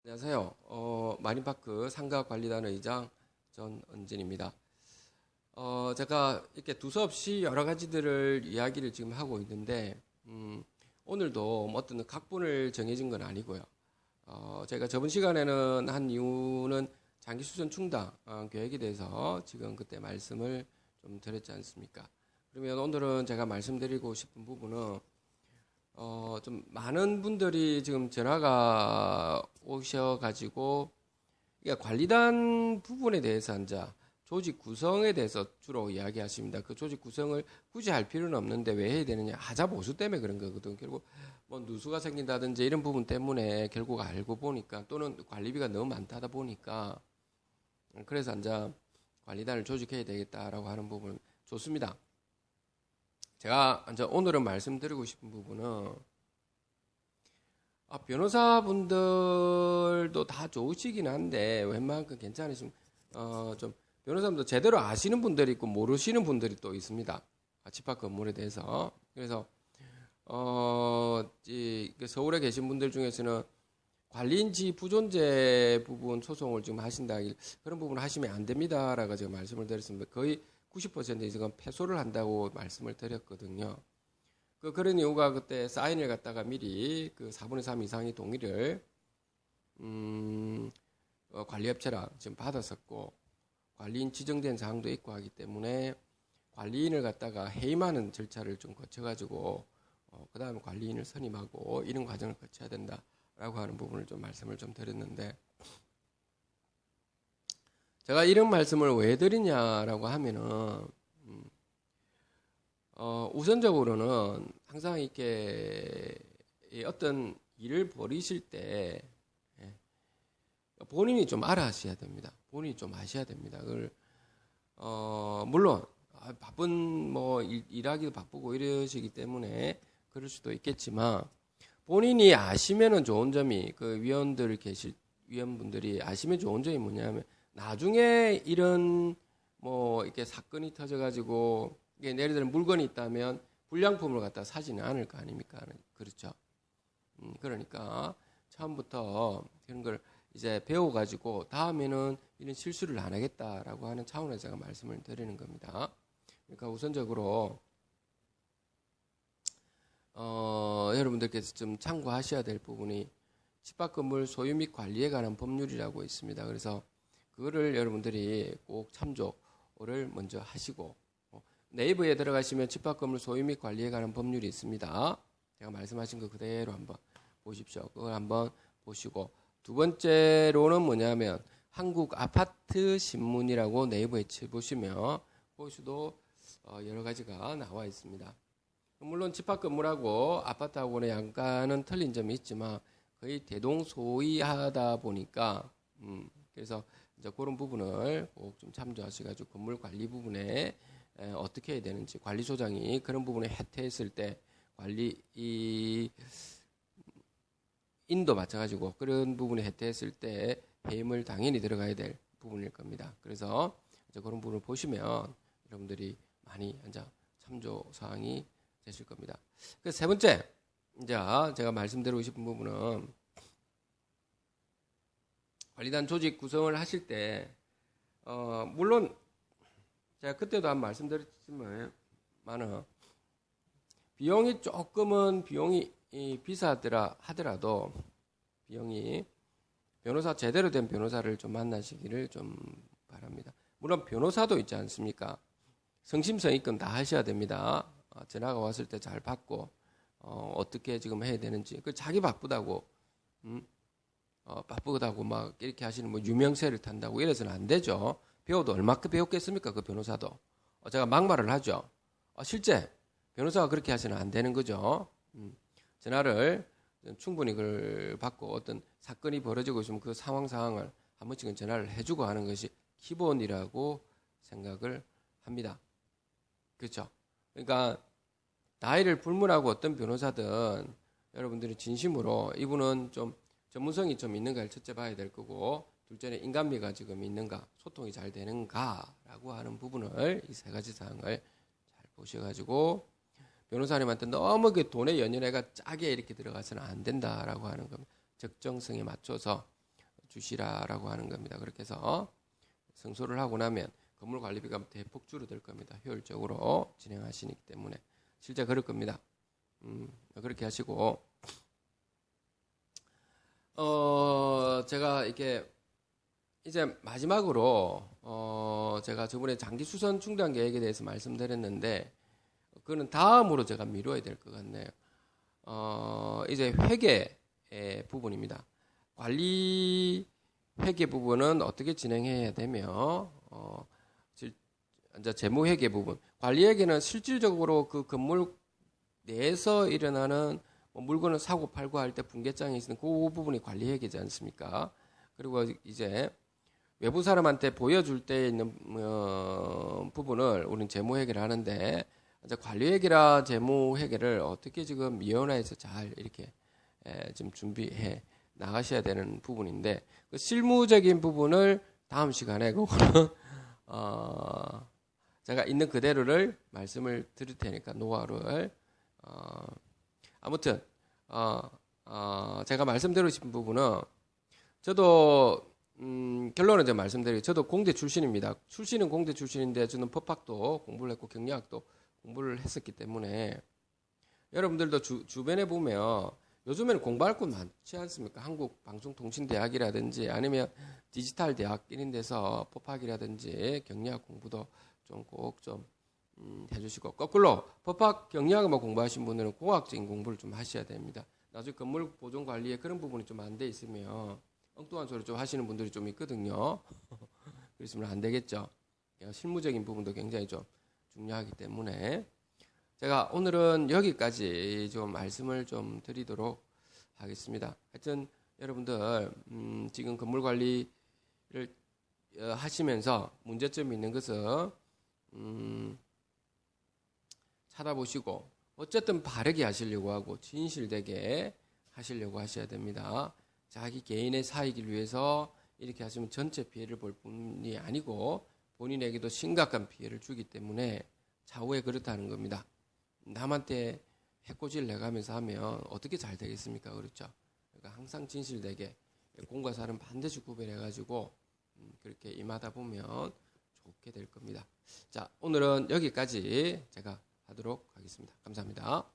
안녕하세요. 마린파크 상가관리단 의장 전은진입니다. 제가 이렇게 두서없이 여러 가지들을 이야기를 지금 하고 있는데, 오늘도 뭐 어떤 각본을 정해진 건 아니고요. 제가 저번 시간에는 한 이유는 장기 수전 충당 계획에 대해서 지금 그때 말씀을 좀 드렸지 않습니까? 그러면 오늘은 제가 말씀드리고 싶은 부분은 좀 많은 분들이 지금 전화가 오셔가지고, 관리단 부분에 대해서 이제 조직 구성에 대해서 주로 이야기하십니다. 그 조직 구성을 굳이 할 필요는 없는데 왜 해야 되느냐? 하자 보수 때문에 그런 거거든. 결국 뭐 누수가 생긴다든지 이런 부분 때문에 결국 알고 보니까, 또는 관리비가 너무 많다 보니까, 그래서 이제 관리단을 조직해야 되겠다라고 하는 부분 좋습니다. 제가 이제 오늘은 말씀드리고 싶은 부분은, 변호사분들도 다 좋으시긴 한데 웬만큼 괜찮으시면 좀 변호사분도 제대로 아시는 분들이 있고 모르시는 분들이 또 있습니다. 집합 건물에 대해서. 그래서 서울에 계신 분들 중에서는 관리인지 부존재 부분 소송을 지금 하신다, 그런 부분을 하시면 안 됩니다라고 제가 말씀을 드렸습니다. 거의 90% 이상은 패소를 한다고 말씀을 드렸거든요. 그런 이유가, 그때 사인을 갖다가 미리 그 4분의 3 이상의 동의를 관리업체랑 지금 받았었고, 관리인 지정된 사항도 있고 하기 때문에 관리인을 갖다가 해임하는 절차를 좀 거쳐가지고 그 다음에 관리인을 선임하고 이런 과정을 거쳐야 된다라고 하는 부분을 좀 말씀을 좀 드렸는데, 제가 이런 말씀을 왜 드리냐라고 하면은, 우선적으로는 항상 이렇게 어떤 일을 벌이실 때 본인이 좀 알아하셔야 됩니다. 본인이 좀 아셔야 됩니다. 그걸 물론 바쁜 뭐 일하기도 바쁘고 이러시기 때문에 그럴 수도 있겠지만, 본인이 아시면은 좋은 점이, 그 위원분들이 아시면 좋은 점이 뭐냐면, 나중에 이런 뭐 이렇게 사건이 터져가지고 이게 예를 들어 물건이 있다면 불량품을 갖다 사지는 않을 거 아닙니까? 그렇죠. 그러니까 처음부터 그런 걸 이제 배워가지고 다음에는 이런 실수를 안 하겠다라고 하는 차원에서 제가 말씀을 드리는 겁니다. 그러니까 우선적으로 여러분들께서 좀 참고하셔야 될 부분이 집합건물 소유 및 관리에 관한 법률이라고 있습니다. 그래서 그거를 여러분들이 꼭 참조를 먼저 하시고, 네이버에 들어가시면 집합건물 소유 및 관리에 관한 법률이 있습니다. 제가 말씀하신 거 그대로 한번 보십시오. 그걸 한번 보시고, 두 번째로는 뭐냐면 한국 아파트 신문이라고 네이버에 쳐보시면 거기서도 여러 가지가 나와 있습니다. 물론 집합건물하고 아파트하고는 약간은 틀린 점이 있지만 거의 대동소이하다 보니까 그래서 이제 그런 부분을 꼭 좀 참조하셔가지고 건물 관리 부분에 어떻게 해야 되는지, 관리소장이 그런 부분에 해태했을 때 관리 인도 마찬가지고 그런 부분에 해태했을 때 해임을 당연히 들어가야 될 부분일 겁니다. 그래서 이제 그런 부분을 보시면 여러분들이 많이 이제 참조 사항이 되실 겁니다. 그래서 세 번째, 이제 제가 말씀드리고 싶은 부분은, 관리단 조직 구성을 하실 때 물론 제가 그때도 한 말씀드렸지만 비용이 조금은 비싸더라 하더라도 비용이 제대로 된 변호사를 좀 만나시기를 좀 바랍니다. 물론 변호사도 있지 않습니까? 성심성의껏 다 하셔야 됩니다. 전화가 왔을 때 잘 받고 어떻게 지금 해야 되는지, 그 자기 바쁘다고 바쁘다고 막 이렇게 하시는 뭐 유명세를 탄다고 이래서는 안 되죠. 배워도 얼마큼 배웠겠습니까? 그 변호사도. 제가 막말을 하죠. 실제 변호사가 그렇게 하시면 안 되는 거죠. 전화를 충분히 그걸 받고 어떤 사건이 벌어지고 있으면 그 상황을 한 번씩은 전화를 해주고 하는 것이 기본이라고 생각을 합니다. 그렇죠? 그러니까 나이를 불문하고 어떤 변호사든 여러분들이 진심으로 이분은 좀 전문성이 좀 있는가를 첫째 봐야 될 거고, 둘째는 인간미가 지금 있는가, 소통이 잘 되는가라고 하는 부분을, 이 세 가지 사항을 잘 보셔가지고 변호사님한테 너무 그 돈의 연연회가 짜게 이렇게 들어가서는 안 된다라고 하는 겁니다. 적정성에 맞춰서 주시라라고 하는 겁니다. 그렇게 해서 성소를 하고 나면 건물 관리비가 대폭 줄어들 겁니다. 효율적으로 진행하시기 때문에 실제 그럴 겁니다. 그렇게 하시고 제가 이렇게 이제 마지막으로 제가 저번에 장기 수선 충당 계획에 대해서 말씀드렸는데 그거는 다음으로 제가 미뤄야 될 것 같네요. 이제 회계 부분입니다. 관리 회계 부분은 어떻게 진행해야 되며 이제 재무 회계 부분, 관리 회계는 실질적으로 그 건물 내에서 일어나는 물건을 사고 팔고 할 때 분계장이 있는 그 부분이 관리 회계지 않습니까? 그리고 이제 외부 사람한테 보여줄 때 있는 부분을 우리는 재무 회계를 하는데 이제 관리 회계라 재무 회계를 어떻게 지금 위원회에서 잘 이렇게 좀 준비해 나가셔야 되는 부분인데 그 실무적인 부분을 다음 시간에 그거는 제가 있는 그대로를 말씀을 드릴 테니까 노하우를 아무튼 제가 말씀드리고 싶은 부분은 저도 결론은 제가 말씀드리고 저도 공대 출신입니다. 출신은 공대 출신인데 저는 법학도 공부를 했고 경리학도 공부를 했었기 때문에 여러분들도 주변에 보면 요즘에는 공부할 곳 많지 않습니까? 한국방송통신대학이라든지 아니면 디지털 대학 이런 데서 법학이라든지 경리학 공부도 좀 꼭 좀 해주시고 거꾸로 법학 경리학을 공부하신 분들은 공학적인 공부를 좀 하셔야 됩니다. 나중에 건물 보존 관리에 그런 부분이 좀 안 돼 있으면 엉뚱한 소리 좀 하시는 분들이 좀 있거든요. 그랬으면 안 되겠죠. 실무적인 부분도 굉장히 좀 중요하기 때문에 제가 오늘은 여기까지 좀 말씀을 좀 드리도록 하겠습니다. 하여튼 여러분들 지금 건물 관리를 하시면서 문제점이 있는 것은 찾아보시고 어쨌든 바르게 하시려고 하고 진실되게 하시려고 하셔야 됩니다. 자기 개인의 사익을 위해서 이렇게 하시면 전체 피해를 볼 뿐이 아니고 본인에게도 심각한 피해를 주기 때문에 차후에 그렇다는 겁니다. 남한테 해코지를 내가면서 하면 어떻게 잘 되겠습니까? 그렇죠? 그러니까 항상 진실되게 공과 사는 반드시 구별해가지고 그렇게 임하다 보면 좋게 될 겁니다. 자, 오늘은 여기까지 제가 하도록 하겠습니다. 감사합니다.